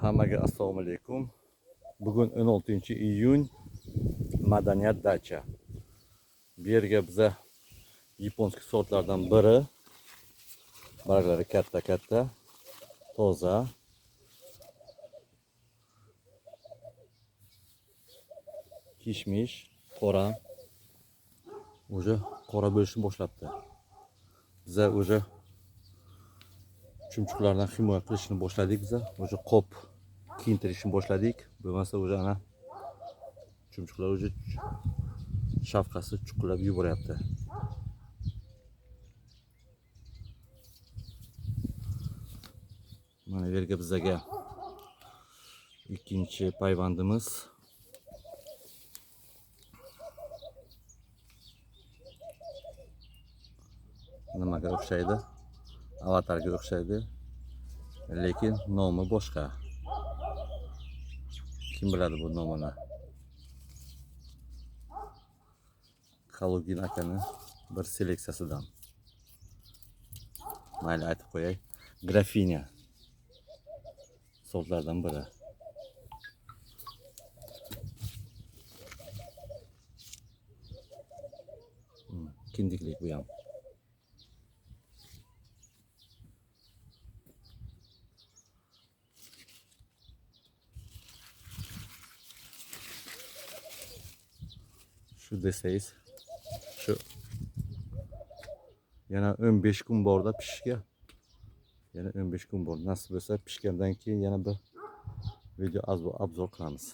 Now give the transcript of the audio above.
Hammaga assalomu alaykum. Bugun 16-iyun, madaniyat dacha. Bu yerga biza yaponskiy sortlardan biri. Barglari katta-katta, toza. Kishmish, qora. Уже qora bo'lishni boshlabdi. Biza уже chumchuqlardan himoya qilishni boshladik biza. Уже qop kiyintirishni boshladik. Bo'lmasa уже ana chumchuqlar уже shafqasi chuqurlab yuboryapti. Mana bu yerga bizaga ikkinchi payvandimiz. Nimaga o'xshaydi? Avatarga o'xshaydi. Lekin nomi boshqa. Kim biladi bu nomini? Kalugin akani bir seleksiyasidan. Mayli aytib qo'yay. Grafinya sortlardan biri. Kindiklik bu ham. Shu desangiz, shu yana 15 kun borda pishishga. Yana 15 kun bor. Nasib bo'lsa pishgandan keyin yana bir video obzor qilamiz.